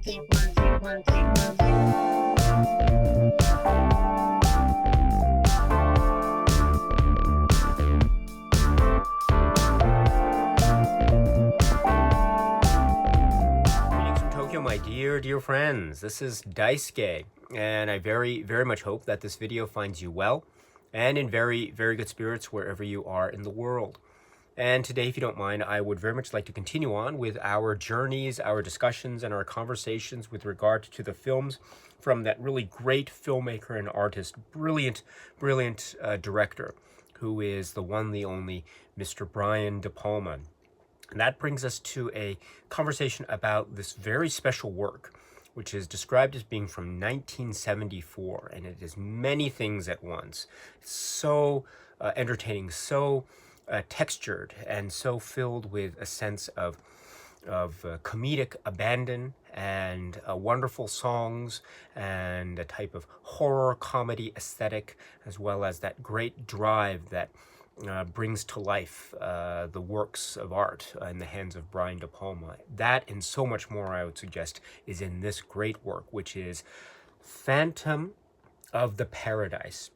from Tokyo, my dear friends. This is Daisuke, and I very much hope that this video finds you well and in very good spirits wherever you are in the world. And today, if you don't mind, I would very much like to continue on with our journeys, our discussions, and our conversations with regard to the films from that really great filmmaker and artist, brilliant director, who is the one, the only Mr. Brian De Palma. And that brings us to a conversation about this very special work, which is described as being from 1974, and it is many things at once. It's so entertaining, so textured, and so filled with a sense of comedic abandon and wonderful songs and a type of horror comedy aesthetic, as well as that great drive that brings to life the works of art in the hands of Brian De Palma. That and so much more, I would suggest, is in this great work, which is Phantom of the Paradise.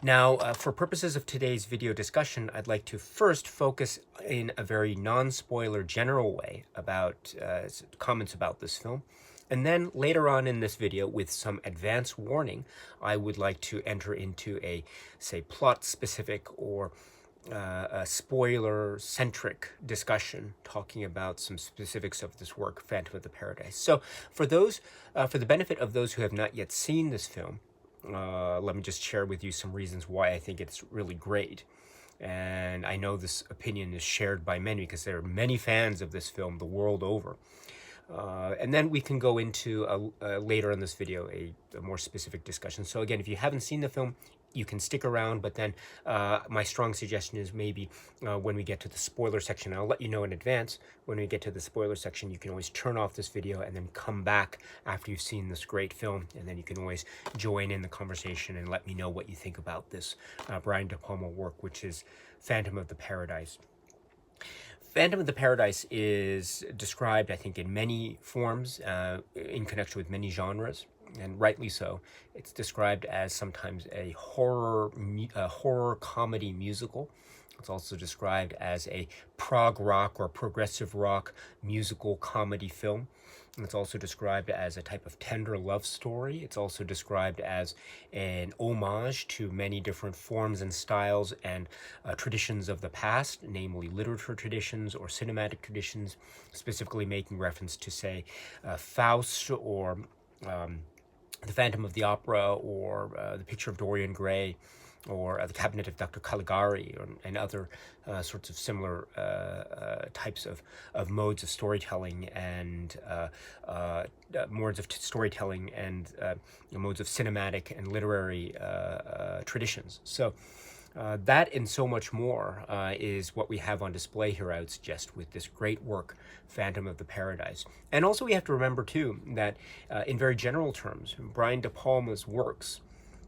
Now, for purposes of today's video discussion, I'd like to first focus in a very non-spoiler general way about comments about this film. And then later on in this video, with some advance warning, I would like to enter into a, say, plot-specific or a spoiler-centric discussion talking about some specifics of this work, Phantom of the Paradise. So for those, for the benefit of those who have not yet seen this film, let me just share with you some reasons why I think it's really great. And I know this opinion is shared by many because there are many fans of this film the world over. And then we can go into later in this video a more specific discussion. So again, if you haven't seen the film, you can stick around, but then my strong suggestion is maybe when we get to the spoiler section, I'll let you know in advance, when we get to the spoiler section, you can always turn off this video and then come back after you've seen this great film, and then you can always join in the conversation and let me know what you think about this Brian De Palma work, which is Phantom of the Paradise. Phantom of the Paradise is described, I think, in many forms, in connection with many genres, and rightly so. It's described as sometimes a horror comedy musical. It's also described as a prog rock or progressive rock musical comedy film. And it's also described as a type of tender love story. It's also described as an homage to many different forms and styles and traditions of the past, namely literature traditions or cinematic traditions, specifically making reference to, say, Faust or The Phantom of the Opera or The Picture of Dorian Gray, or The Cabinet of Dr. Caligari, and other sorts of similar types of modes of storytelling and modes of storytelling and modes of cinematic and literary traditions. So that and so much more is what we have on display here, I would suggest, with this great work, Phantom of the Paradise. And also we have to remember, too, that in very general terms, Brian De Palma's works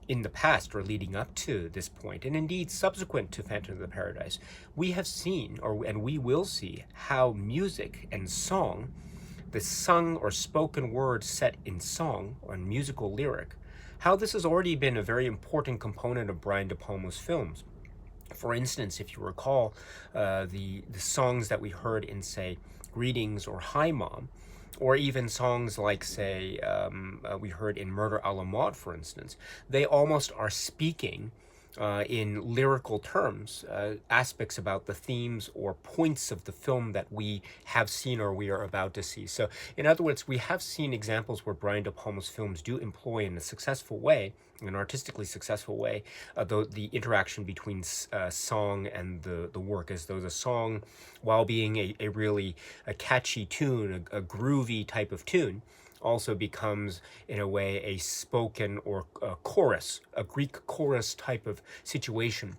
in the past or leading up to this point, and indeed subsequent to Phantom of the Paradise, we have seen, and we will see, how music and song, the sung or spoken word set in song or in musical lyric, how this has already been a very important component of Brian De Palma's films. For instance, if you recall, the songs that we heard in, say, Greetings or Hi Mom, or even songs like, say, we heard in Murder a la Mode, for instance, they almost are speaking in lyrical terms, aspects about the themes or points of the film that we have seen or we are about to see. So, in other words, we have seen examples where Brian De Palma's films do employ in a successful way, an artistically successful way, the interaction between song and the work, as though the song, while being a really catchy tune, a groovy type of tune, also becomes, in a way, a spoken or a chorus, a Greek chorus type of situation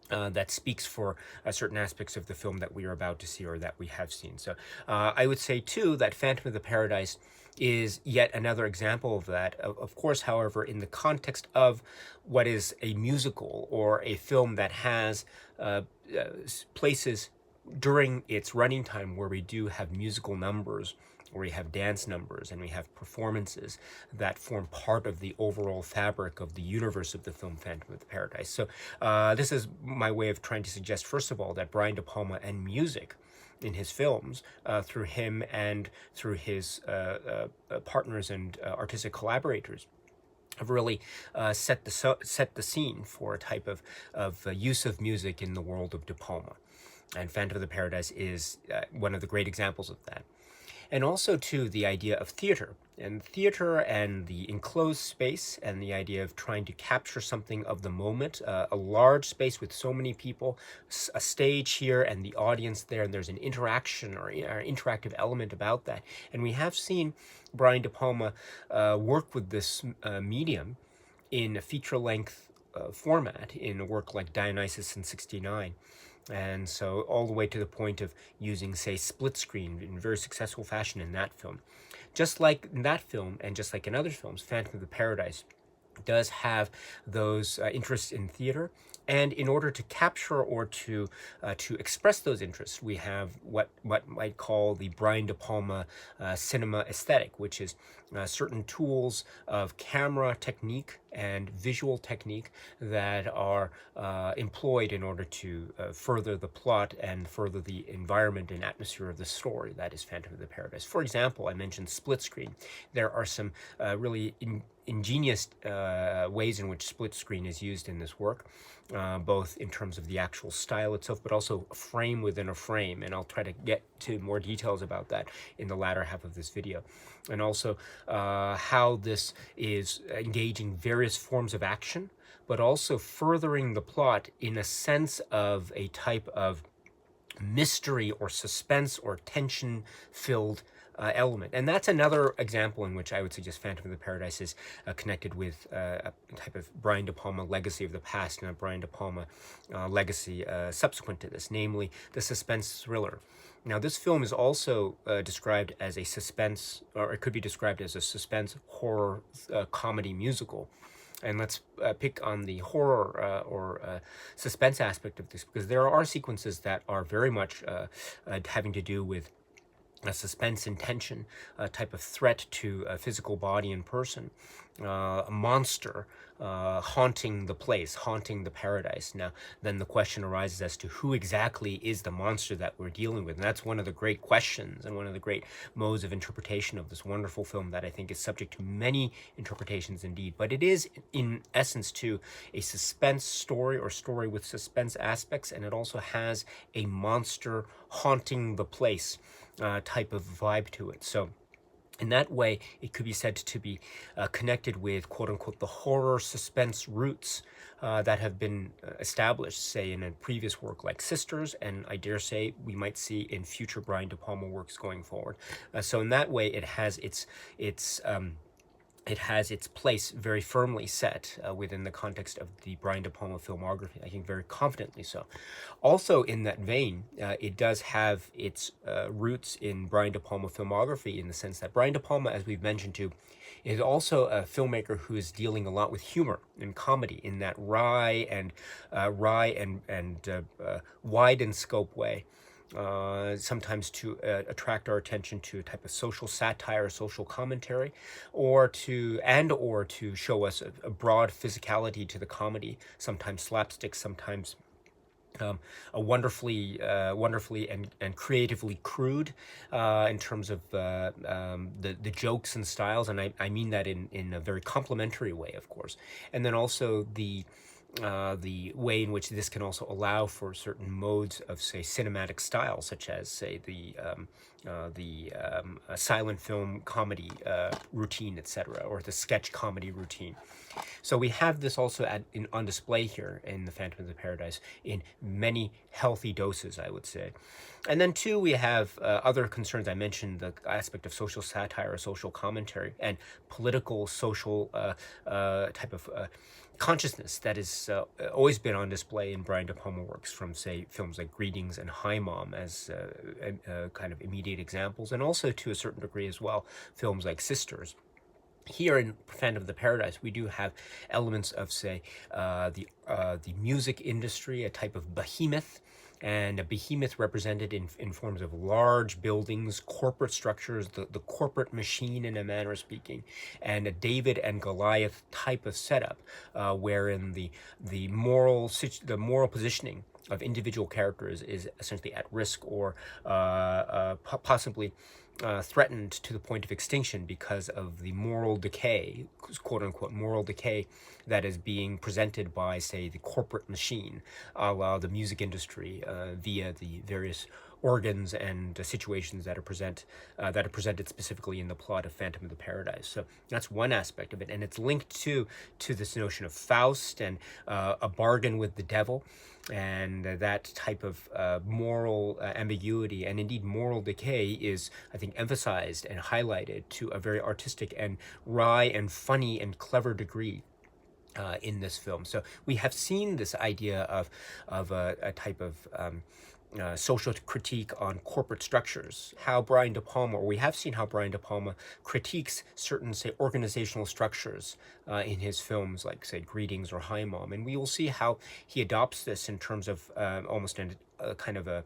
that speaks for certain aspects of the film that we are about to see or that we have seen. So I would say, too, that Phantom of the Paradise is yet another example of that. Of course, however, in the context of what is a musical or a film that has places during its running time, where we do have musical numbers, where we have dance numbers, and we have performances that form part of the overall fabric of the universe of the film Phantom of the Paradise. So this is my way of trying to suggest, first of all, that Brian De Palma and music in his films, through him and through his partners and artistic collaborators, have really set the scene for a type of use of music in the world of De Palma. And Phantom of the Paradise is one of the great examples of that. And also, too, the idea of theater and the enclosed space, and the idea of trying to capture something of the moment, a large space with so many people, a stage here and the audience there, and there's an interaction or interactive element about that. And we have seen Brian De Palma work with this medium in a feature-length format in a work like Dionysus in '69. And so all the way to the point of using, say, split screen in very successful fashion in that film. Just like in that film, and just like in other films, Phantom of the Paradise does have those interests in theater. And in order to capture or to express those interests, we have what might call the Brian De Palma cinema aesthetic, which is certain tools of camera technique and visual technique that are employed in order to further the plot and further the environment and atmosphere of the story that is Phantom of the Paradise. For example, I mentioned split screen. There are some really ingenious ways in which split screen is used in this work, both in terms of the actual style itself, but also a frame within a frame. And I'll try to get to more details about that in the latter half of this video. And also how this is engaging various forms of action, but also furthering the plot in a sense of a type of mystery or suspense or tension-filled element. And that's another example in which I would suggest Phantom of the Paradise is connected with a type of Brian De Palma legacy of the past, and a Brian De Palma legacy subsequent to this, namely the suspense thriller. Now, this film is also described as a suspense, or it could be described as a suspense horror comedy musical. And let's pick on the horror or suspense aspect of this, because there are sequences that are very much having to do with a suspense and tension, a type of threat to a physical body and person, a monster haunting the place, haunting the paradise. Now, then the question arises as to who exactly is the monster that we're dealing with. And that's one of the great questions and one of the great modes of interpretation of this wonderful film that I think is subject to many interpretations indeed. But it is, in essence, too, a suspense story, or story with suspense aspects, and it also has a monster haunting the place type of vibe to it. So in that way, it could be said to be connected with, quote unquote, the horror suspense roots that have been established, say, in a previous work like Sisters, and I dare say we might see in future Brian De Palma works going forward. So in that way, it has its place very firmly set within the context of the Brian De Palma filmography, I think very confidently so. Also in that vein, it does have its roots in Brian De Palma filmography, in the sense that Brian De Palma, as we've mentioned too, is also a filmmaker who is dealing a lot with humor and comedy in that wry and wide in scope way. Sometimes to attract our attention to a type of social satire, social commentary, or to show us a broad physicality to the comedy, sometimes slapstick, sometimes a wonderfully and creatively crude in terms of the jokes and styles, and I mean that in a very complimentary way, of course. And then also the way in which this can also allow for certain modes of, say, cinematic style, such as, say, the silent film comedy routine, etc., or the sketch comedy routine. So we have this also on display here in The Phantom of the Paradise in many healthy doses, I would say. And then, too, we have other concerns. I mentioned the aspect of social satire or social commentary and political, social type of consciousness that has always been on display in Brian De Palma works, from, say, films like Greetings and Hi Mom as kind of immediate examples, and also to a certain degree as well, films like Sisters. Here in Phantom of the Paradise, we do have elements of, say, the music industry, a type of behemoth and a behemoth represented in forms of large buildings, corporate structures, the corporate machine in a manner of speaking, and a David and Goliath type of setup, wherein the moral positioning of individual characters is essentially at risk or possibly threatened to the point of extinction because of the moral decay, quote unquote, moral decay that is being presented by, say, the corporate machine, a la the music industry, via the various organs and situations that are presented specifically in the plot of Phantom of the Paradise. So that's one aspect of it, and it's linked to this notion of Faust and a bargain with the devil, and that type of moral ambiguity and indeed moral decay is, I think, emphasized and highlighted to a very artistic and wry and funny and clever degree in this film. So we have seen this idea of a type of social critique on corporate structures. How Brian De Palma, or we have seen how Brian De Palma critiques certain, say, organizational structures in his films, like, say, Greetings or Hi Mom. And we will see how he adopts this in terms of almost a kind of a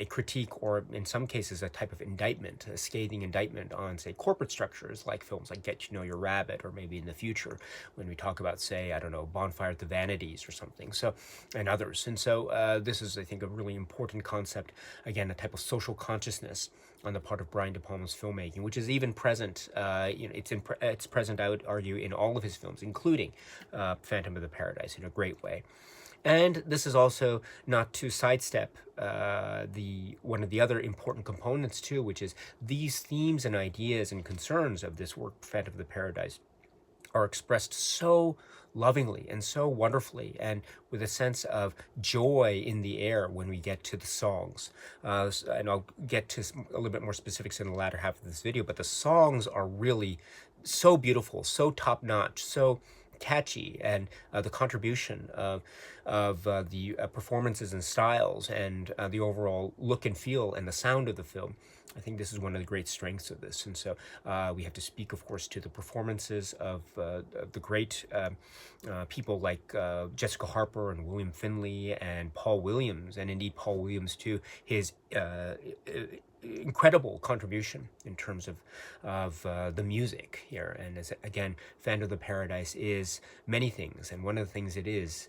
critique, or in some cases a type of indictment, a scathing indictment on, say, corporate structures, like films like Get to Know Your Rabbit, or maybe in the future when we talk about, say, I don't know, Bonfire at the Vanities or something, so, and others. And so this is, I think, a really important concept, again, a type of social consciousness on the part of Brian De Palma's filmmaking, which is even present, it's present, I would argue, in all of his films, including Phantom of the Paradise, in a great way. And this is also not to sidestep one of the other important components too, which is these themes and ideas and concerns of this work, Phantom of the Paradise, are expressed so lovingly and so wonderfully, and with a sense of joy in the air when we get to the songs. And I'll get to a little bit more specifics in the latter half of this video, but the songs are really so beautiful, so top-notch, so catchy, and the contribution of the performances and styles and the overall look and feel and the sound of the film. I think this is one of the great strengths of this. And so we have to speak, of course, to the performances of the great people like Jessica Harper and William Finley and Paul Williams, and indeed Paul Williams too, his incredible contribution in terms of the music here. And as, again, Phantom of the Paradise is many things, and one of the things it is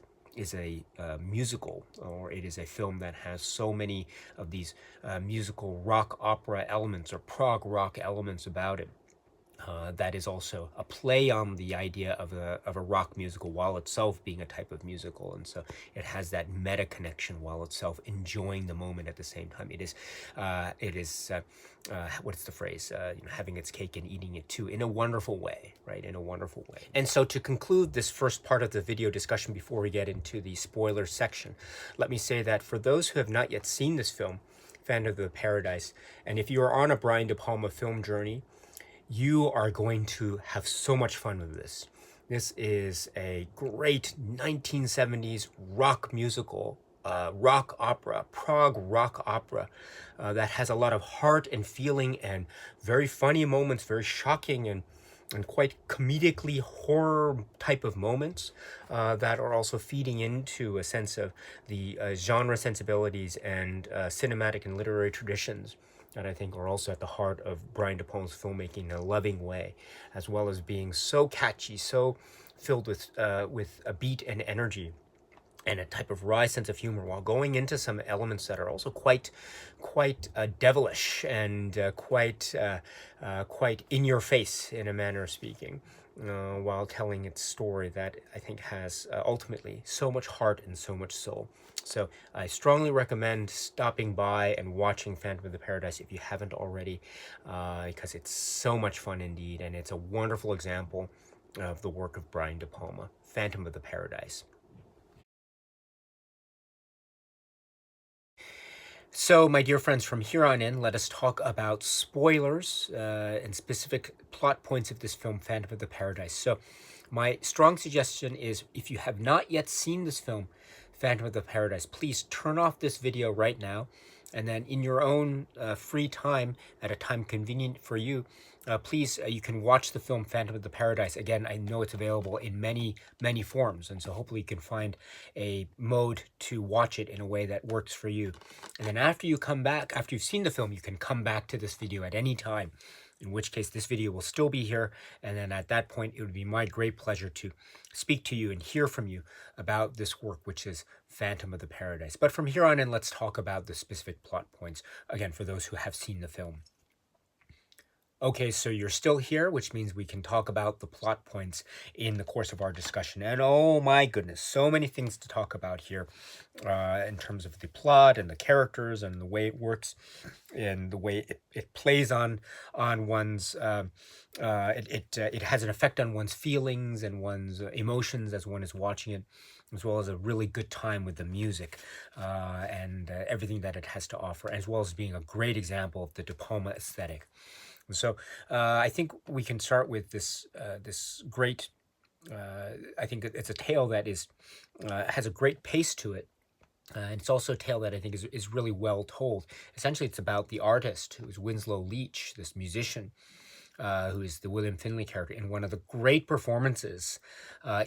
a musical, or it is a film that has so many of these musical rock opera elements or prog rock elements about it. That is also a play on the idea of a rock musical while itself being a type of musical, and so it has that meta connection while itself enjoying the moment at the same time. It is what's the phrase? Having its cake and eating it too, in a wonderful way, right? In a wonderful way. And so to conclude this first part of the video discussion before we get into the spoiler section, let me say that for those who have not yet seen this film, Phantom of the Paradise, and if you are on a Brian De Palma film journey, you are going to have so much fun with this. This is a great 1970s rock musical, rock opera, prog rock opera, that has a lot of heart and feeling and very funny moments, very shocking and quite comedically horror type of moments that are also feeding into a sense of the genre sensibilities and cinematic and literary traditions that I think are also at the heart of Brian De Palma's filmmaking in a loving way, as well as being so catchy, so filled with a beat and energy and a type of wry sense of humor, while going into some elements that are also quite devilish and quite in your face, in a manner of speaking, while telling its story that I think has ultimately so much heart and so much soul. So I strongly recommend stopping by and watching Phantom of the Paradise if you haven't already, because it's so much fun indeed, and it's a wonderful example of the work of Brian De Palma, Phantom of the Paradise. So, my dear friends, from here on in, let us talk about spoilers and specific plot points of this film, Phantom of the Paradise. So, my strong suggestion is, if you have not yet seen this film, Phantom of the Paradise, please turn off this video right now And then in your own free time, at a time convenient for you, please, you can watch the film Phantom of the Paradise. Again, I know it's available in many, many forms. And so hopefully you can find a mode to watch it in a way that works for you. And then after you come back, after you've seen the film, you can come back to this video at any time, in which case this video will still be here. And then at that point, it would be my great pleasure to speak to you and hear from you about this work, which is Phantom of the Paradise. But from here on in, let's talk about the specific plot points, again, for those who have seen the film. Okay, so you're still here, which means we can talk about the plot points in the course of our discussion. And oh my goodness, so many things to talk about here in terms of the plot and the characters and the way it works and the way it plays on one's, it has an effect on one's feelings and one's emotions as one is watching it, as well as a really good time with the music and everything that it has to offer, as well as being a great example of the De Palma aesthetic. So I think we can start with this this great. I think it's a tale that is has a great pace to it. And it's also a tale that I think is really well told. Essentially, it's about the artist, who is Winslow Leach, this musician, who is the William Finley character, in one of the great performances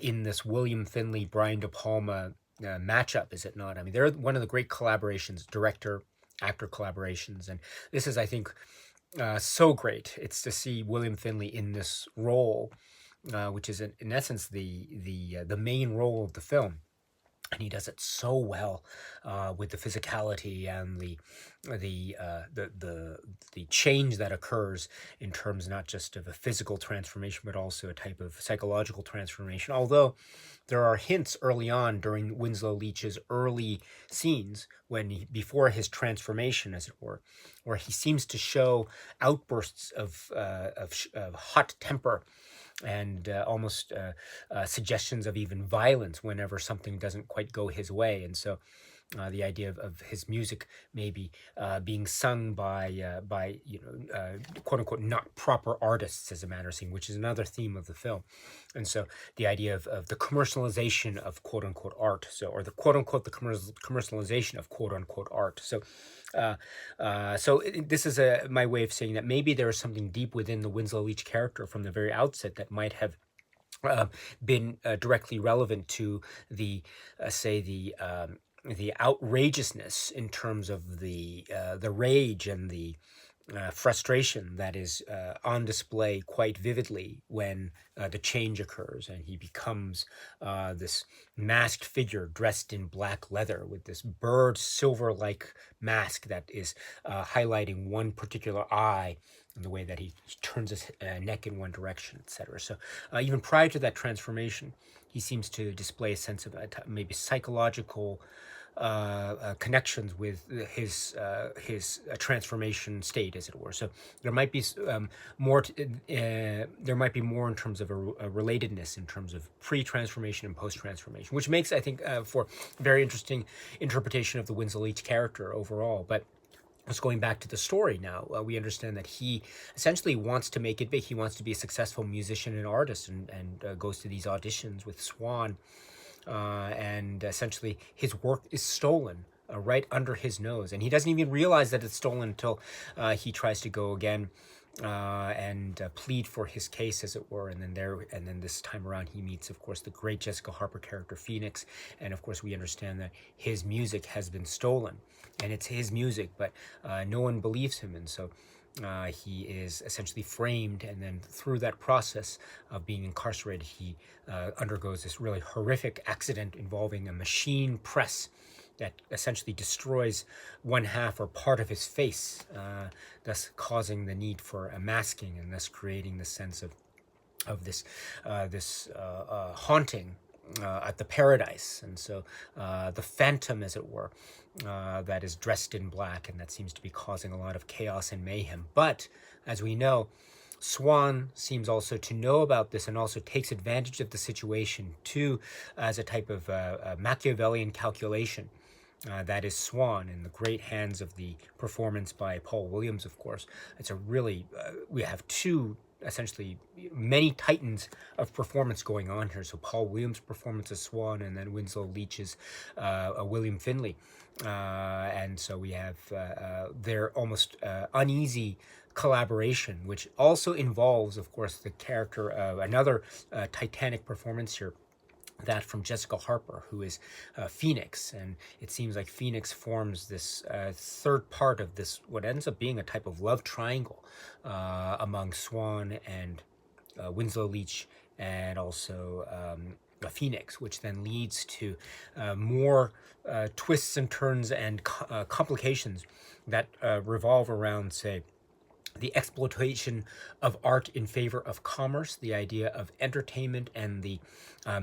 in this William Finley, Brian De Palma matchup, is it not? I mean, they're one of the great collaborations, director-actor collaborations. And this is, I think, so great. It's to see William Finley in this role, which is in essence the main role of the film, and he does it so well with the physicality and the change that occurs in terms not just of a physical transformation but also a type of psychological transformation. Although there are hints early on during Winslow Leach's early scenes, before his transformation, as it were, where he seems to show outbursts of hot temper and almost suggestions of even violence whenever something doesn't quite go his way. And so the idea of his music maybe being sung by quote unquote not proper artists, as a matter of saying, which is another theme of the film. And so the idea of the commercialization of quote unquote art, or the quote unquote the commercialization of quote unquote art. So this is my way of saying that maybe there is something deep within the Winslow Leach character from the very outset that might have been directly relevant to the the outrageousness in terms of the rage and the frustration that is on display quite vividly when the change occurs and he becomes this masked figure dressed in black leather with this bird silver-like mask that is highlighting one particular eye in the way that he turns his neck in one direction, etc. So even prior to that transformation, he seems to display a sense of maybe psychological connections with his transformation state, as it were. So there might be more. There might be more in terms of a relatedness in terms of pre-transformation and post-transformation, which makes, I think, for very interesting interpretation of the Winslow Leach character overall. But just going back to the story now, we understand that he essentially wants to make it big. He wants to be a successful musician and artist, and goes to these auditions with Swan. And essentially his work is stolen right under his nose, and he doesn't even realize that it's stolen until he tries to go again and plead for his case, as it were. And then this time around he meets, of course, the great Jessica Harper character Phoenix, and of course we understand that his music has been stolen, and it's his music, but no one believes him, and so he is essentially framed, and then through that process of being incarcerated, he undergoes this really horrific accident involving a machine press that essentially destroys one half or part of his face, thus causing the need for a masking, and thus creating the sense of this haunting at the paradise. And so the phantom, as it were, that is dressed in black, and that seems to be causing a lot of chaos and mayhem. But as we know, Swan seems also to know about this and also takes advantage of the situation as a type of Machiavellian calculation. That is Swan, in the great hands of the performance by Paul Williams, of course. It's a really, we have two essentially many titans of performance going on here. So Paul Williams' performance as Swan, and then Winslow Leach's William Finley. And so we have their almost uneasy collaboration, which also involves, of course, the character of another titanic performance here, that from Jessica Harper, who is Phoenix. And it seems like Phoenix forms this third part of this, what ends up being a type of love triangle among Swan and Winslow Leach, and also Phoenix, which then leads to more twists and turns and complications that revolve around, say, the exploitation of art in favor of commerce, the idea of entertainment, and the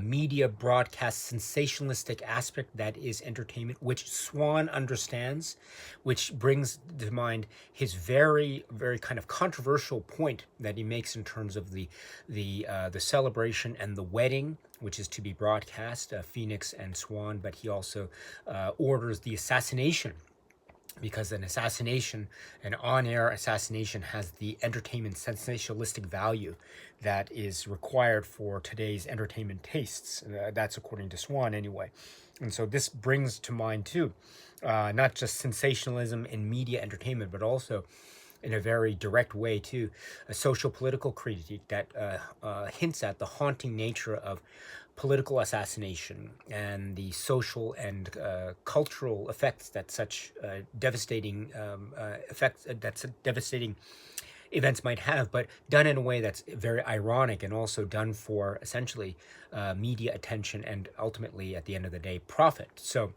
media broadcast sensationalistic aspect that is entertainment, which Swan understands, which brings to mind his very, very kind of controversial point that he makes in terms of the celebration and the wedding, which is to be broadcast, Phoenix and Swan, but he also orders the assassination, because an assassination, an on-air assassination, has the entertainment sensationalistic value that is required for today's entertainment tastes. That's according to Swan anyway. And so this brings to mind too, not just sensationalism in media entertainment, but also in a very direct way too, a social political critique that hints at the haunting nature of political assassination and the social and cultural effects that such devastating events might have, but done in a way that's very ironic, and also done for essentially media attention and ultimately, at the end of the day, profit. So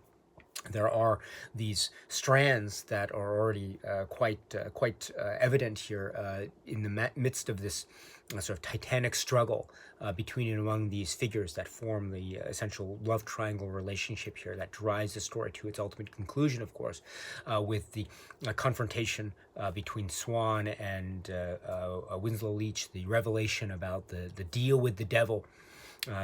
there are these strands that are already quite evident here in the midst of this sort of titanic struggle between and among these figures that form the essential love triangle relationship here that drives the story to its ultimate conclusion, of course, with the confrontation between Swan and Winslow Leach, the revelation about the deal with the devil,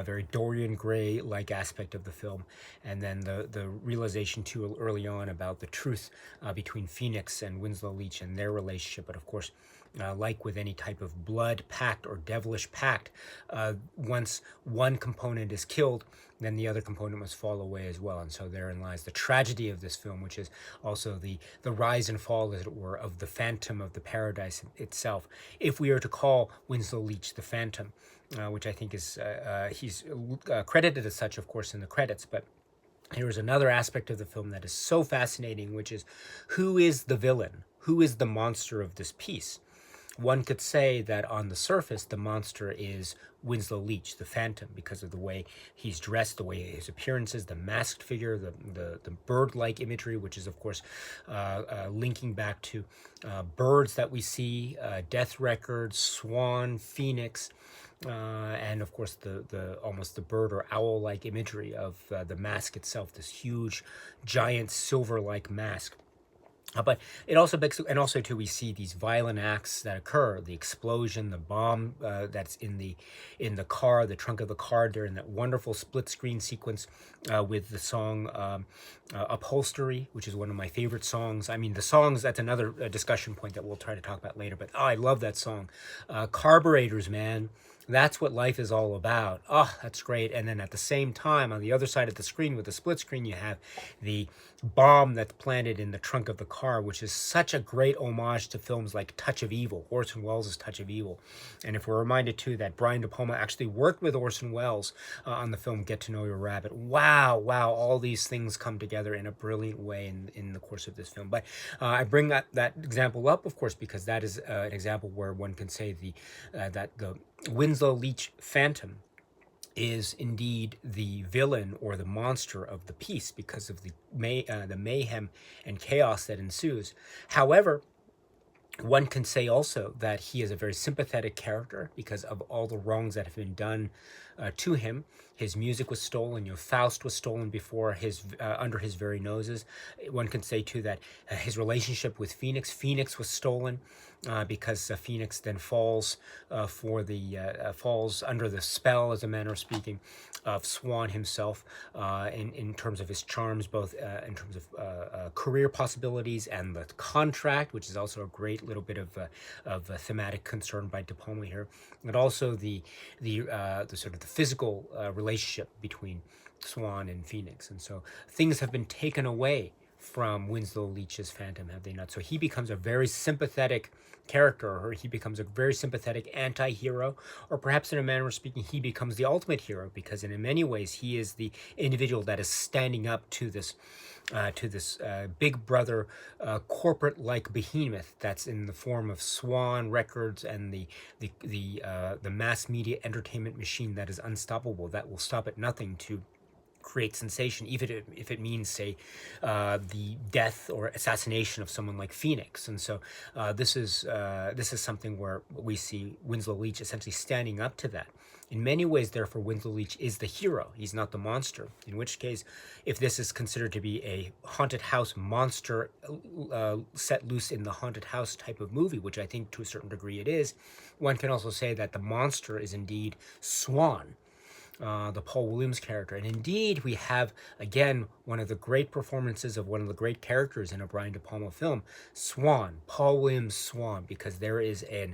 very Dorian Gray-like aspect of the film, and then the realization too early on about the truth between Phoenix and Winslow Leach and their relationship. But of course, like with any type of blood pact or devilish pact, once one component is killed, then the other component must fall away as well. And so therein lies the tragedy of this film, which is also the rise and fall, as it were, of the Phantom of the Paradise itself. If we are to call Winslow Leach the Phantom, which I think is, he's credited as such, of course, in the credits, but here is another aspect of the film that is so fascinating, which is, who is the villain? Who is the monster of this piece? One could say that on the surface, the monster is Winslow Leach, the Phantom, because of the way he's dressed, the way his appearance is, the masked figure, the bird-like imagery, which is, of course, linking back to birds that we see, Death Records, Swan, Phoenix, and of course the almost the bird or owl-like imagery of the mask itself, this huge, giant silver-like mask. But it also begs, and also too, we see these violent acts that occur: the explosion, the bomb that's in the car, the trunk of the car during that wonderful split screen sequence with the song "Upholstery," which is one of my favorite songs. I mean, the songs, that's another discussion point that we'll try to talk about later. But I love that song. Carburetors, man. That's what life is all about. Oh, that's great. And then at the same time, on the other side of the screen with the split screen, you have the bomb that's planted in the trunk of the car, which is such a great homage to films like Touch of Evil, Orson Welles' Touch of Evil. And if we're reminded, too, that Brian De Palma actually worked with Orson Welles on the film Get to Know Your Rabbit. Wow, all these things come together in a brilliant way in the course of this film. But I bring that example up, of course, because that is an example where one can say that the Winslow Leach Phantom is indeed the villain or the monster of the piece because of the mayhem and chaos that ensues. However, one can say also that he is a very sympathetic character because of all the wrongs that have been done to him. His music was stolen. Faust was stolen before under his very noses. One can say too that his relationship with Phoenix was stolen. because Phoenix then falls falls under the spell, as a manner of speaking, of Swan himself, in terms of his charms, both in terms of career possibilities and the contract, which is also a great little bit of thematic concern by De Palma here, and also the sort of the physical relationship between Swan and Phoenix. And so things have been taken away from Winslow Leach's Phantom, have they not? So he becomes a very sympathetic character, or he becomes a very sympathetic anti-hero, or perhaps in a manner of speaking, he becomes the ultimate hero, because in many ways he is the individual that is standing up to this big brother corporate-like behemoth that's in the form of Swan Records and the mass media entertainment machine that is unstoppable, that will stop at nothing to create sensation, even if it means, say, the death or assassination of someone like Phoenix. And so this is something where we see Winslow Leach essentially standing up to that. In many ways, therefore, Winslow Leach is the hero. He's not the monster. In which case, if this is considered to be a haunted house monster set loose in the haunted house type of movie, which I think to a certain degree it is, one can also say that the monster is indeed Swan, the Paul Williams character. And indeed, we have, again, one of the great performances of one of the great characters in a Brian De Palma film, Swan, Paul Williams' Swan, because there is a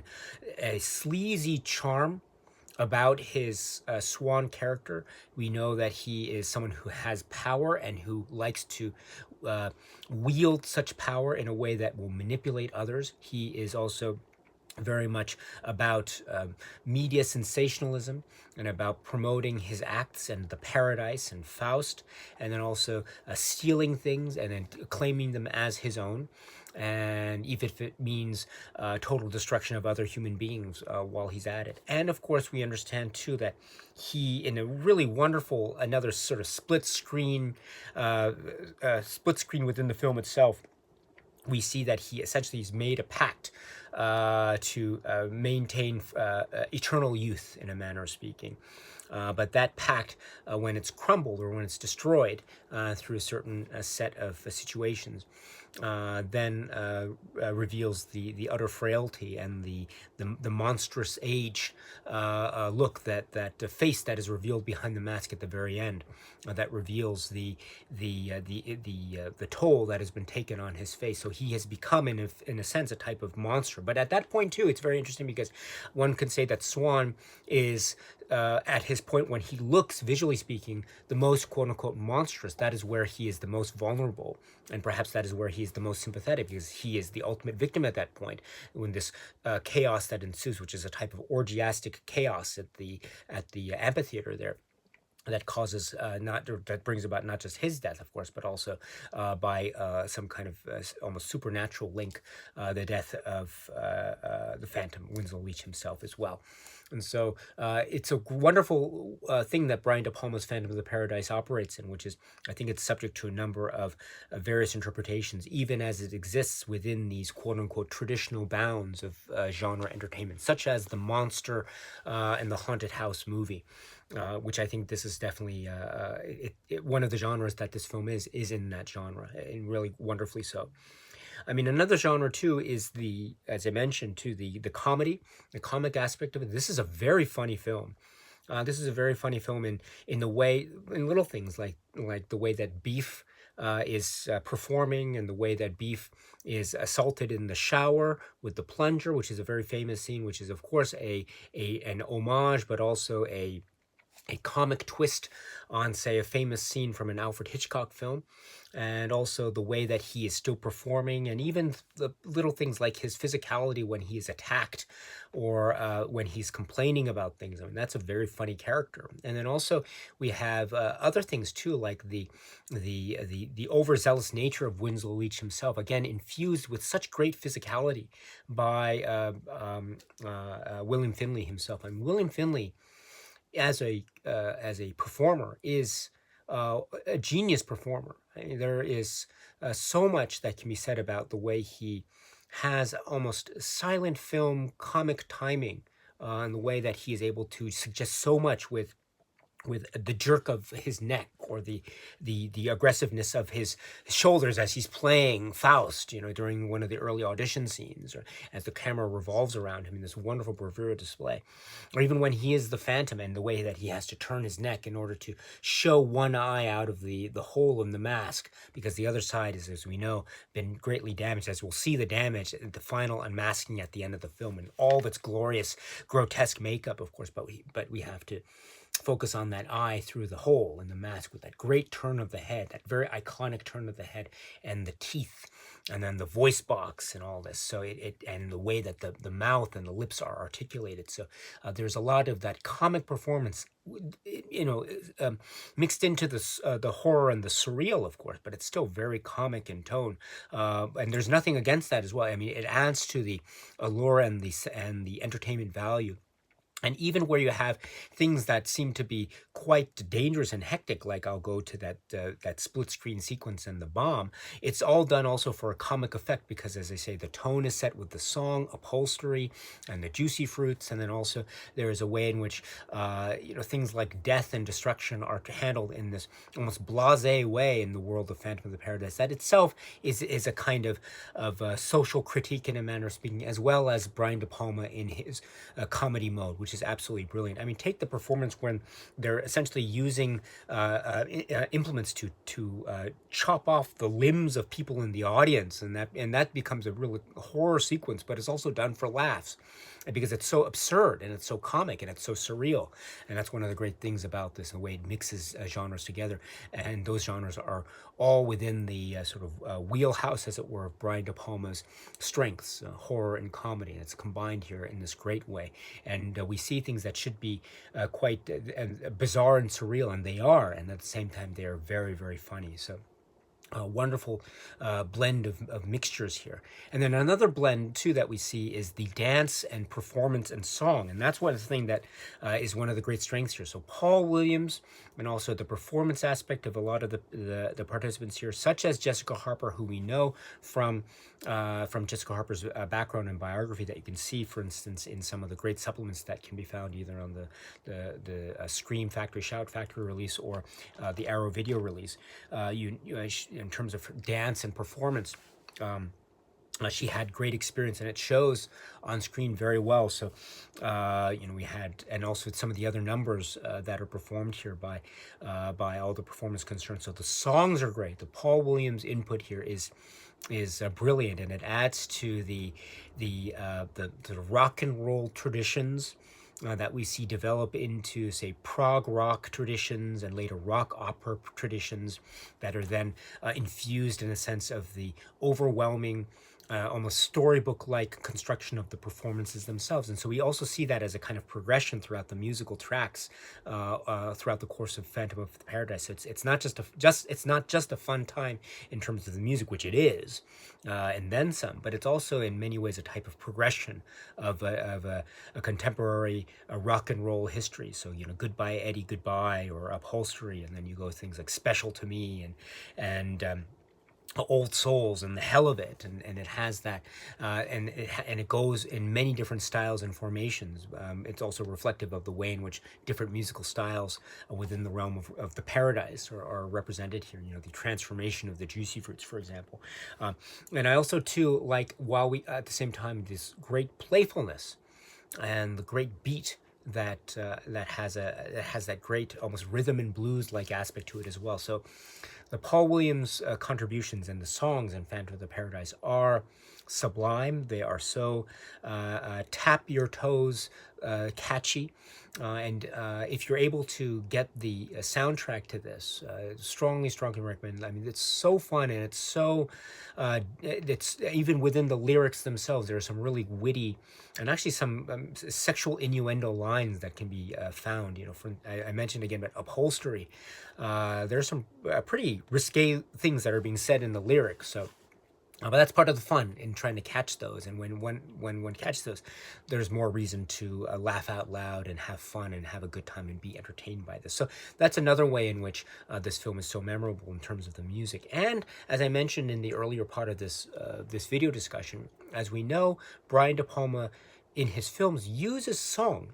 sleazy charm about his Swan character. We know that he is someone who has power and who likes to wield such power in a way that will manipulate others. He is also very much about media sensationalism and about promoting his acts and the Paradise and Faust, and then also stealing things and then claiming them as his own. And even if it means total destruction of other human beings while he's at it. And of course, we understand too that he, in a really wonderful, another sort of split screen within the film itself, we see that he essentially has made a pact to maintain eternal youth, in a manner of speaking. But that pact, when it's crumbled or when it's destroyed through a certain set of situations, then reveals the utter frailty and the monstrous age look, that face that is revealed behind the mask at the very end, that reveals the toll that has been taken on his face. So he has become, in a sense, a type of monster. But at that point too, it's very interesting, because one can say that Swan is at his point when he looks, visually speaking, the most quote-unquote monstrous. That is where he is the most vulnerable, and perhaps that is where he is the most sympathetic, because he is the ultimate victim at that point, when this chaos that ensues, which is a type of orgiastic chaos at the amphitheater there, that causes that brings about not just his death, of course, but also by some kind of almost supernatural link, the death of the Phantom, Winslow Leach himself, as well. And so it's a wonderful thing that Brian De Palma's Phantom of the Paradise operates in, which is, I think it's subject to a number of various interpretations, even as it exists within these quote-unquote traditional bounds of genre entertainment, such as the monster and the haunted house movie. Which I think this is definitely one of the genres that this film is in that genre, and really wonderfully so. I mean, another genre too is as I mentioned, too, the comedy, the comic aspect of it. This is a very funny film. This is a very funny film in the way, in little things like the way that Beef is performing, and the way that Beef is assaulted in the shower with the plunger, which is a very famous scene, which is of course an homage, but also a comic twist on, say, a famous scene from an Alfred Hitchcock film. And also the way that he is still performing, and even the little things like his physicality when he is attacked, or when he's complaining about things. I mean, that's a very funny character. And then also we have other things too, like the overzealous nature of Winslow Leach himself, again infused with such great physicality by William Finley himself. And William Finley, as a performer, is a genius performer. I mean, there is so much that can be said about the way he has almost silent film comic timing, and the way that he is able to suggest so much with with the jerk of his neck, or the aggressiveness of his shoulders as he's playing Faust, during one of the early audition scenes, or as the camera revolves around him in this wonderful bravura display, or even when he is the Phantom and the way that he has to turn his neck in order to show one eye out of the hole in the mask, because the other side is, as we know, been greatly damaged, as we'll see the damage at the final unmasking at the end of the film, and all of its glorious, grotesque makeup, of course, but we have to focus on that eye through the hole in the mask with that great turn of the head, that very iconic turn of the head, and the teeth, and then the voice box and all this. So and the way that the mouth and the lips are articulated. So there's a lot of that comic performance, mixed into the horror and the surreal, of course, but it's still very comic in tone. And there's nothing against that as well. I mean, it adds to the allure and the entertainment value. And even where you have things that seem to be quite dangerous and hectic, like I'll go to that split screen sequence in the bomb, it's all done also for a comic effect, because, as I say, the tone is set with the song, upholstery, and the juicy fruits, and then also there is a way in which things like death and destruction are handled in this almost blasé way in the world of Phantom of the Paradise. That itself is a kind of social critique, in a manner of speaking, as well as Brian De Palma in his comedy mode, which is absolutely brilliant. I mean, take the performance when they're essentially using implements to chop off the limbs of people in the audience, and that becomes a real horror sequence, but it's also done for laughs, because it's so absurd and it's so comic and it's so surreal. And that's one of the great things about this, the way it mixes genres together, and those genres are all within the sort of wheelhouse, as it were, of Brian De Palma's strengths, horror and comedy. And it's combined here in this great way, and we see things that should be quite bizarre and surreal, and they are, and at the same time they are very, very funny. So a wonderful blend of mixtures here. And then another blend too that we see is the dance and performance and song, and that's one thing that is one of the great strengths here. So Paul Williams, and also the performance aspect of a lot of the participants here, such as Jessica Harper, who we know from Jessica Harper's background and biography, that you can see, for instance, in some of the great supplements that can be found either on the Scream Factory, Shout Factory release, or the Arrow video release. In terms of dance and performance, she had great experience, and it shows on screen very well. So, we had, and also some of the other numbers that are performed here by all the performance concerned. So the songs are great. The Paul Williams input here is brilliant, and it adds to the rock and roll traditions that we see develop into, say, prog rock traditions and later rock opera traditions, that are then infused in a sense of the overwhelming, almost storybook-like construction of the performances themselves. And so we also see that as a kind of progression throughout the musical tracks throughout the course of Phantom of the Paradise. So it's not just a fun time in terms of the music, which it is, and then some, but it's also in many ways a type of progression of a contemporary rock and roll history. So, Goodbye Eddie Goodbye, or Upholstery, and then you go things like Special to Me and Old Souls and the Hell of It, and it has that, and it goes in many different styles and formations. It's also reflective of the way in which different musical styles within the realm of the Paradise are represented here. The transformation of the Juicy Fruits, for example, and I also too like, while we at the same time, this great playfulness and the great beat that has that great almost rhythm and blues like aspect to it as well. So the Paul Williams contributions and the songs in Phantom of the Paradise are sublime. They are so tap your toes catchy. And if you're able to get the soundtrack to this, strongly recommend. I mean, it's so fun, and it's so, it's even within the lyrics themselves, there are some really witty and actually some sexual innuendo lines that can be found. I mentioned again, but Upholstery, there's some pretty risque things that are being said in the lyrics. So, but that's part of the fun in trying to catch those. And when one catches those, there's more reason to laugh out loud and have fun and have a good time and be entertained by this. So that's another way in which this film is so memorable in terms of the music. And as I mentioned in the earlier part of this video discussion, as we know, Brian De Palma in his films uses sung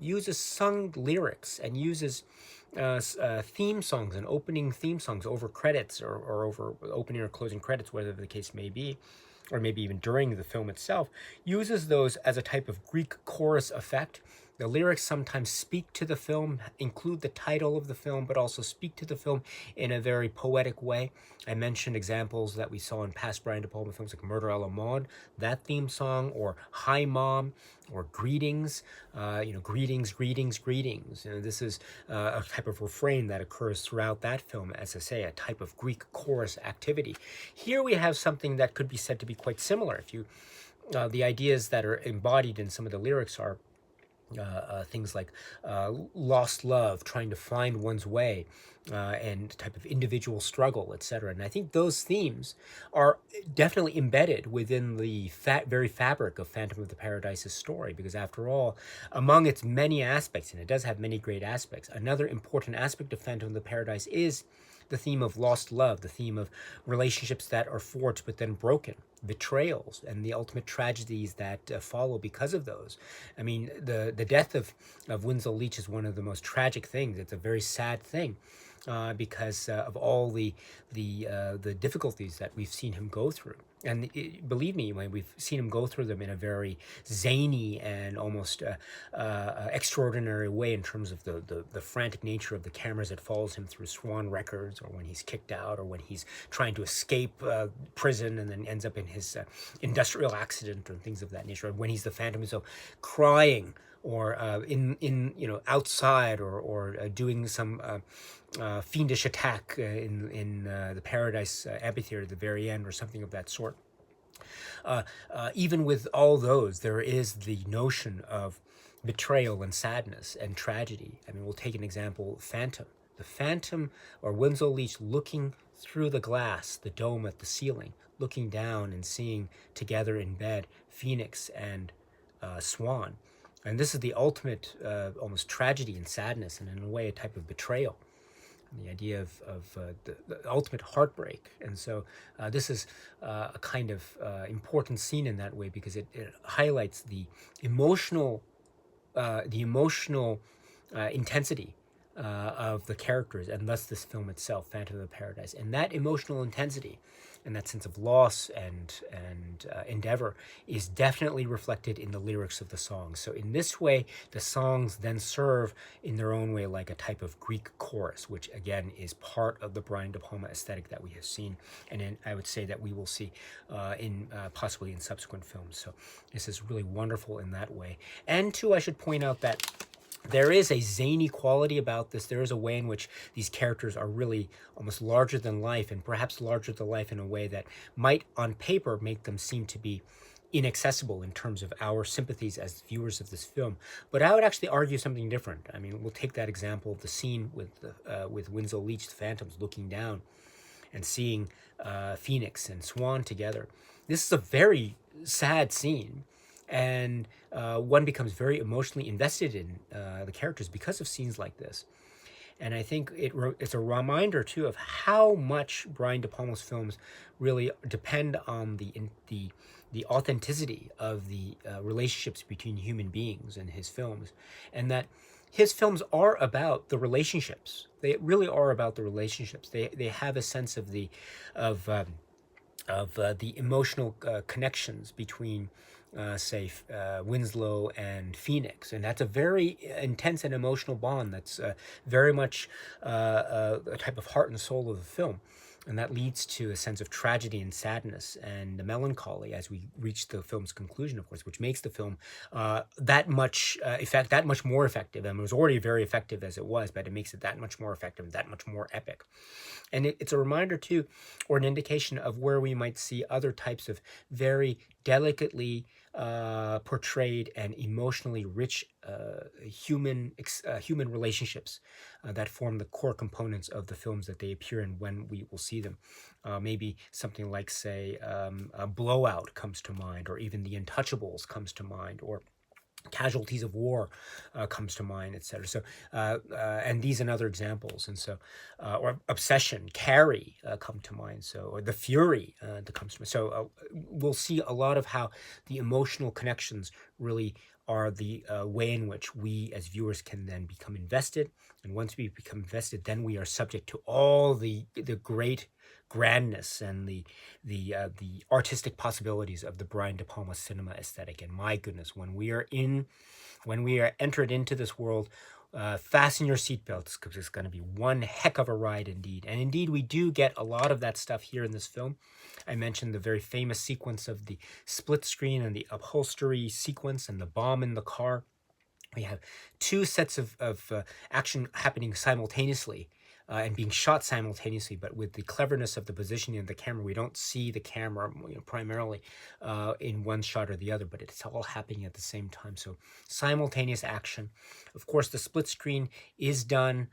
lyrics, and uses theme songs and opening theme songs over credits, or over opening or closing credits, whatever the case may be, or maybe even during the film itself, uses those as a type of Greek chorus effect. The lyrics sometimes speak to the film, include the title of the film, but also speak to the film in a very poetic way. I mentioned examples that we saw in past Brian De Palma films, like Murder a la Mode, that theme song, or Hi Mom, or Greetings, greetings, greetings, greetings. This is a type of refrain that occurs throughout that film, as I say, a type of Greek chorus activity. Here we have something that could be said to be quite similar. If you, the ideas that are embodied in some of the lyrics are things like lost love, trying to find one's way, and type of individual struggle, etc. And I think those themes are definitely embedded within the very fabric of Phantom of the Paradise's story, because after all, among its many aspects, and it does have many great aspects, another important aspect of Phantom of the Paradise is the theme of lost love, the theme of relationships that are forged but then broken, betrayals, and the ultimate tragedies that follow because of those. I mean, the death of Winslow Leach is one of the most tragic things. It's a very sad thing. Because of all the difficulties that we've seen him go through, and believe me, when we've seen him go through them in a very zany and almost extraordinary way, in terms of the frantic nature of the cameras that follows him through Swan Records, or when he's kicked out, or when he's trying to escape prison and then ends up in his industrial accident, and things of that nature, and when he's the Phantom himself crying, or outside, or doing some fiendish attack in the Paradise Amphitheater at the very end, or something of that sort. Even with all those, there is the notion of betrayal and sadness and tragedy. I mean, we'll take an example, Phantom. The Phantom, or Winslow Leach, looking through the glass, the dome at the ceiling, looking down and seeing together in bed Phoenix and Swan. And this is the ultimate almost tragedy and sadness, and in a way a type of betrayal. The idea of the ultimate heartbreak. And so this is a kind of important scene in that way, because it highlights the emotional intensity of the characters, and thus this film itself, Phantom of the Paradise. And that emotional intensity and that sense of loss and endeavor is definitely reflected in the lyrics of the songs. So in this way, the songs then serve in their own way like a type of Greek chorus, which again is part of the Brian De Palma aesthetic that we have seen, and then I would say that we will see possibly in subsequent films. So this is really wonderful in that way. And too, I should point out that there is a zany quality about this. There is a way in which these characters are really almost larger than life, and perhaps larger than life in a way that might on paper make them seem to be inaccessible in terms of our sympathies as viewers of this film. But I would actually argue something different. I mean, we'll take that example of the scene with Winslow Leach, the Phantoms, looking down and seeing Phoenix and Swan together. This is a very sad scene, and one becomes very emotionally invested in the characters because of scenes like this. And I think it's a reminder too of how much Brian De Palma's films really depend on the authenticity of the relationships between human beings in his films, and that his films are about the relationships. They really are about the relationships. They have a sense of the emotional connections between Winslow and Phoenix, and that's a very intense and emotional bond. That's very much a type of heart and soul of the film, and that leads to a sense of tragedy and sadness and the melancholy as we reach the film's conclusion, of course, which makes the film that much more effective. And it was already very effective as it was, but it makes it that much more effective, that much more epic. And it's a reminder too, or an indication of where we might see other types of very delicately portrayed and emotionally rich human relationships that form the core components of the films that they appear in when we will see them. Maybe something like, say, Blowout comes to mind, or even The Untouchables comes to mind, or Casualties of War comes to mind, etc. So, and these and other examples, and so, or Obsession, Carrie come to mind. So, or The Fury that comes to mind. So, we'll see a lot of how the emotional connections really are the way in which we as viewers can then become invested. And once we become invested, then we are subject to all the great grandness and the artistic possibilities of the Brian De Palma cinema aesthetic. And my goodness, when we are entered into this world, fasten your seatbelts, because it's going to be one heck of a ride indeed. And indeed, we do get a lot of that stuff here in this film. I mentioned the very famous sequence of the split screen and the upholstery sequence and the bomb in the car. We have two sets of action happening simultaneously and being shot simultaneously, but with the cleverness of the positioning of the camera, we don't see the camera primarily in one shot or the other, but it's all happening at the same time. So simultaneous action. Of course, the split screen is done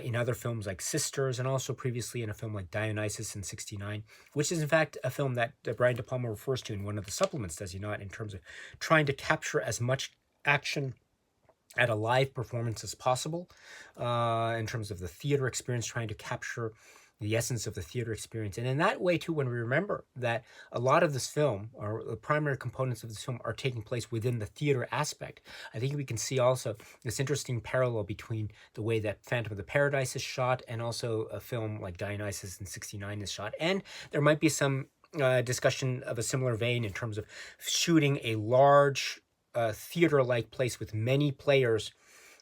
in other films like Sisters, and also previously in a film like Dionysus in '69, which is in fact a film that Brian De Palma refers to in one of the supplements, does he not, in terms of trying to capture as much action at a live performance as possible, in terms of the theater experience, trying to capture the essence of the theater experience. And in that way, too, when we remember that a lot of this film, or the primary components of this film, are taking place within the theater aspect, I think we can see also this interesting parallel between the way that Phantom of the Paradise is shot and also a film like Dionysus in '69 is shot. And there might be some discussion of a similar vein in terms of shooting a large theater-like place with many players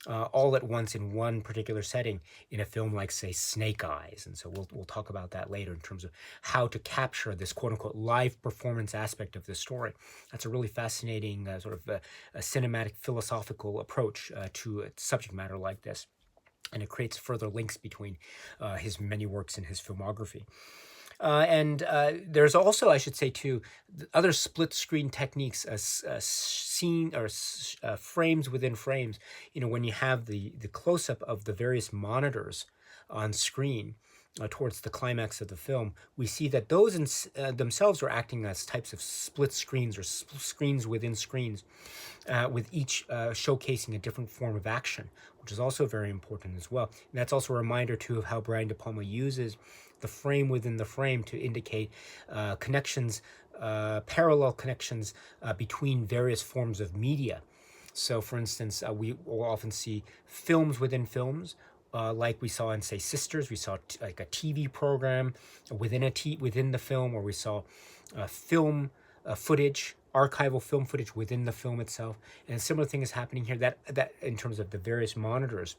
all at once in one particular setting in a film like, say, Snake Eyes. And so we'll talk about that later in terms of how to capture this quote-unquote live performance aspect of this story. That's a really fascinating sort of a cinematic philosophical approach to a subject matter like this. And it creates further links between his many works in his filmography. And there's also, I should say, too, other split screen techniques, scene or frames within frames. When you have the close up of the various monitors on screen towards the climax of the film, we see that those themselves are acting as types of split screens or screens within screens, with each showcasing a different form of action, which is also very important as well. And that's also a reminder, too, of how Brian De Palma uses the frame within the frame to indicate connections, parallel connections between various forms of media. So, for instance, we will often see films within films, like we saw in, say, Sisters. We saw like a TV program within the film, or we saw film footage, archival film footage within the film itself. And a similar thing is happening here, that in terms of the various monitors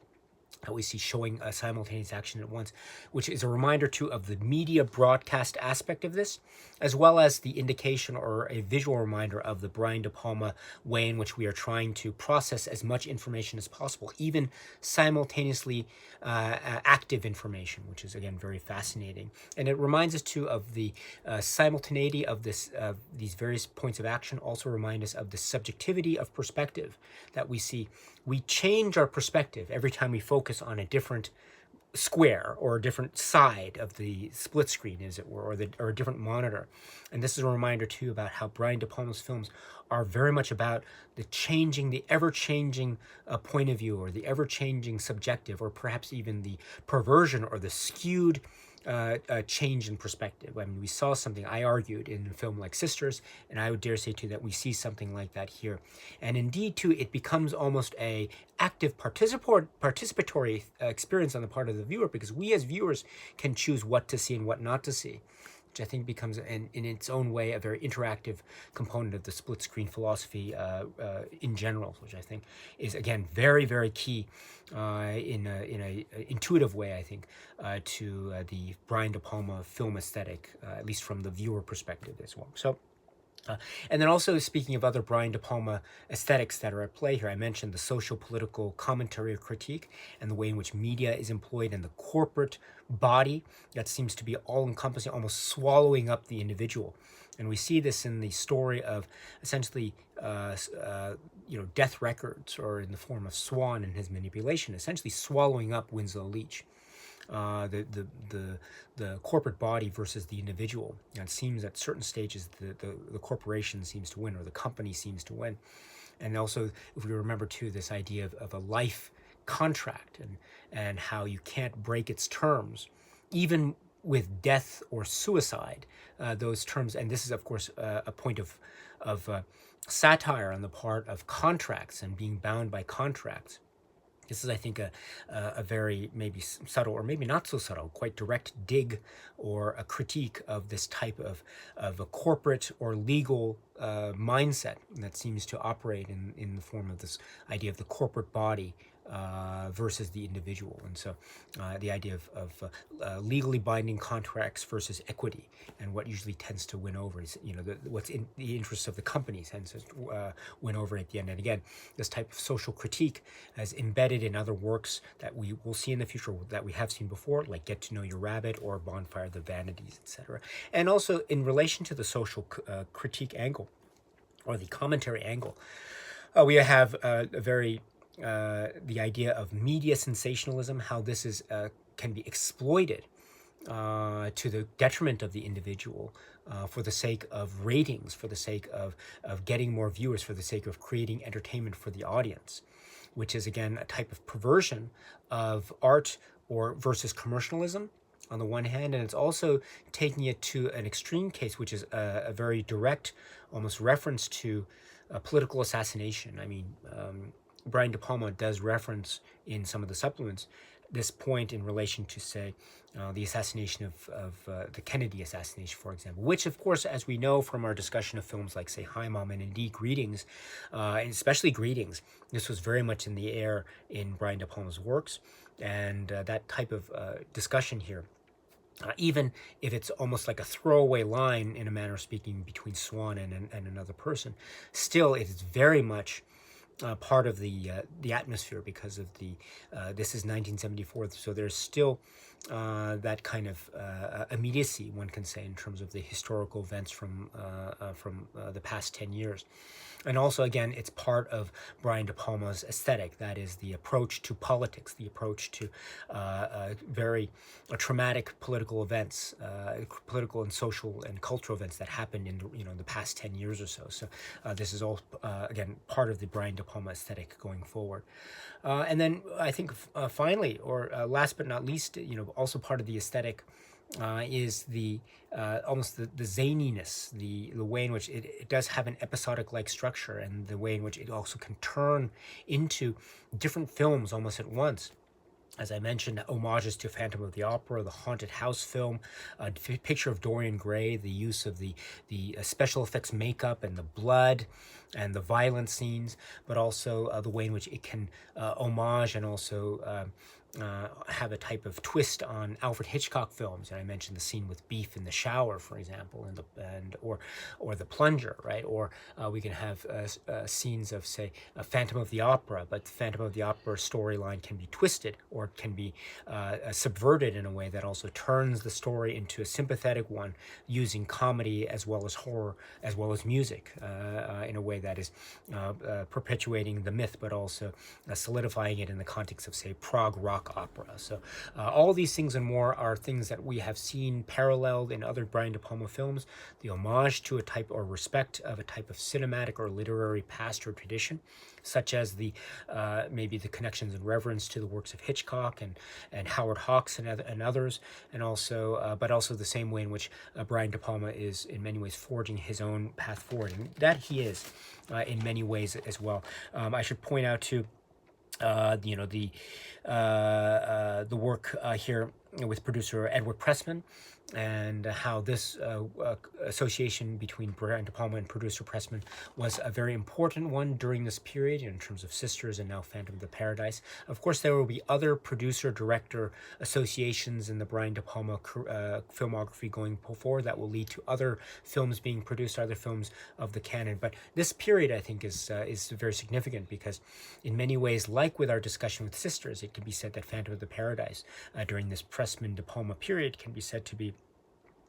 that we see showing a simultaneous action at once, which is a reminder too of the media broadcast aspect of this, as well as the indication or a visual reminder of the Brian De Palma way in which we are trying to process as much information as possible, even simultaneously active information, which is again very fascinating. And it reminds us too of the simultaneity of these various points of action. Also remind us of the subjectivity of perspective that we see. We change our perspective every time we focus on a different square or a different side of the split screen, as it were, or a different monitor. And this is a reminder too about how Brian De Palma's films are very much about the ever-changing point of view, or the ever-changing subjective, or perhaps even the perversion or the skewed change in perspective. I mean, we saw something, I argued, in a film like Sisters, and I would dare say too that we see something like that here. And indeed too, it becomes almost a active participatory experience on the part of the viewer, because we as viewers can choose what to see and what not to see, which I think becomes in its own way a very interactive component of the split screen philosophy in general, which I think is again very, very key in a intuitive way, I think, to the Brian De Palma film aesthetic, at least from the viewer perspective as well. So. And then also, speaking of other Brian De Palma aesthetics that are at play here, I mentioned the social-political commentary or critique and the way in which media is employed in the corporate body that seems to be all-encompassing, almost swallowing up the individual. And we see this in the story of essentially, Death Records, or in the form of Swan and his manipulation, essentially swallowing up Winslow Leach. The corporate body versus the individual. And it seems at certain stages the corporation seems to win, or the company seems to win. And also, if we remember too, this idea of a life contract, and how you can't break its terms, even with death or suicide, those terms. And this is, of course, a point of satire on the part of contracts and being bound by contracts. This is, I think, a very maybe subtle or maybe not so subtle, quite direct dig or a critique of this type of a corporate or legal mindset that seems to operate in the form of this idea of the corporate body versus the individual. And so the idea of legally binding contracts versus equity, and what usually tends to win over is, what's in the interests of the company tends to win over at the end. And again, this type of social critique is embedded in other works that we will see in the future, that we have seen before, like Get to Know Your Rabbit or Bonfire of the Vanities, etc. And also in relation to the social critique angle or the commentary angle, we have a very the idea of media sensationalism, how this is can be exploited to the detriment of the individual for the sake of ratings, for the sake of getting more viewers, for the sake of creating entertainment for the audience, which is again a type of perversion of art or versus commercialism on the one hand, and it's also taking it to an extreme case, which is a very direct, almost reference to political assassination. I mean, Brian De Palma does reference in some of the supplements this point in relation to, say, the assassination of the Kennedy assassination, for example, which, of course, as we know from our discussion of films like, say, Hi Mom and indeed Greetings, and especially Greetings, this was very much in the air in Brian De Palma's works, and that type of discussion here, even if it's almost like a throwaway line, in a manner of speaking, between Swan and another person, still it is very much part of the atmosphere, because of the this is 1974, so there's still that kind of immediacy, one can say, in terms of the historical events from the past 10 years. And also, again, it's part of Brian De Palma's aesthetic, that is the approach to politics, the approach to very traumatic political events, political and social and cultural events that happened in the past 10 years or so. So this is all again part of the Brian De Palma aesthetic going forward. And then I think finally, or last but not least, also part of the aesthetic is the almost the zaniness, the way in which it does have an episodic-like structure, and the way in which it also can turn into different films almost at once. As I mentioned, homages to Phantom of the Opera, the Haunted House film, a picture of Dorian Gray, the use of the special effects makeup and the blood and the violent scenes, but also the way in which it can homage and also have a type of twist on Alfred Hitchcock films. And I mentioned the scene with Beef in the shower, for example, or the plunger, right? Or we can have scenes of, say, a Phantom of the Opera, but the Phantom of the Opera storyline can be twisted, or it can be subverted in a way that also turns the story into a sympathetic one, using comedy as well as horror, as well as music, in a way that is perpetuating the myth, but also solidifying it in the context of, say, Prague rock opera. So all these things and more are things that we have seen paralleled in other Brian De Palma films. The homage to a type or respect of a type of cinematic or literary past or tradition, such as the maybe the connections and reverence to the works of Hitchcock and Howard Hawks and others, and also but also the same way in which Brian De Palma is in many ways forging his own path forward, and that he is in many ways as well. I should point out too, the work here with producer Edward Pressman, and how this association between Brian De Palma and producer Pressman was a very important one during this period in terms of Sisters and now Phantom of the Paradise. Of course, there will be other producer-director associations in the Brian De Palma filmography going forward that will lead to other films being produced, other films of the canon. But this period, I think, is very significant, because in many ways, like with our discussion with Sisters, it can be said that Phantom of the Paradise during this Pressman-De Palma period can be said to be,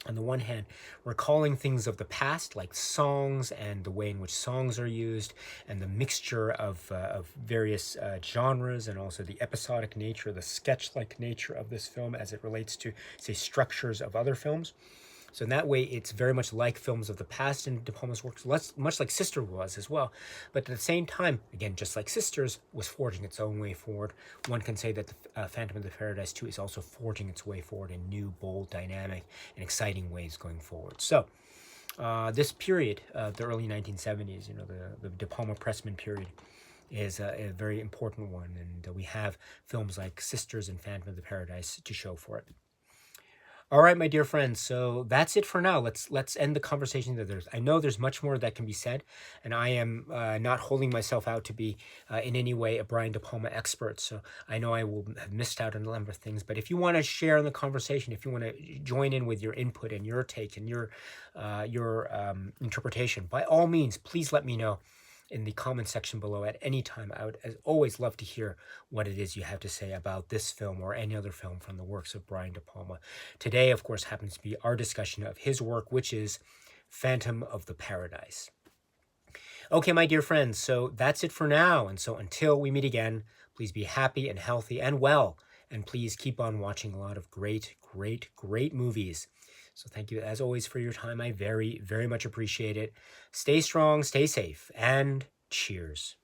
on the one hand, recalling things of the past, like songs and the way in which songs are used, and the mixture of various genres, and also the episodic nature, the sketch-like nature of this film as it relates to, say, structures of other films. So in that way, it's very much like films of the past in De Palma's works, much like Sister was as well. But at the same time, again, just like Sisters was forging its own way forward, one can say that the Phantom of the Paradise 2 is also forging its way forward in new, bold, dynamic, and exciting ways going forward. So This period, the early 1970s, the De Palma Pressman period, is a very important one, and we have films like Sisters and Phantom of the Paradise to show for it. All right, my dear friends. So that's it for now. Let's end the conversation there. I know there's much more that can be said, and I am not holding myself out to be in any way a Brian De Palma expert. So I know I will have missed out on a number of things. But if you want to share in the conversation, if you want to join in with your input and your take and your interpretation, by all means, please let me know in the comment section below at any time. I would, as always, love to hear what it is you have to say about this film or any other film from the works of Brian De Palma. Today, of course, happens to be our discussion of his work, which is Phantom of the Paradise. Okay, my dear friends, so that's it for now. And so until we meet again, please be happy and healthy and well. And please keep on watching a lot of great, great, great movies. So thank you, as always, for your time. I very, very much appreciate it. Stay strong, stay safe, and cheers.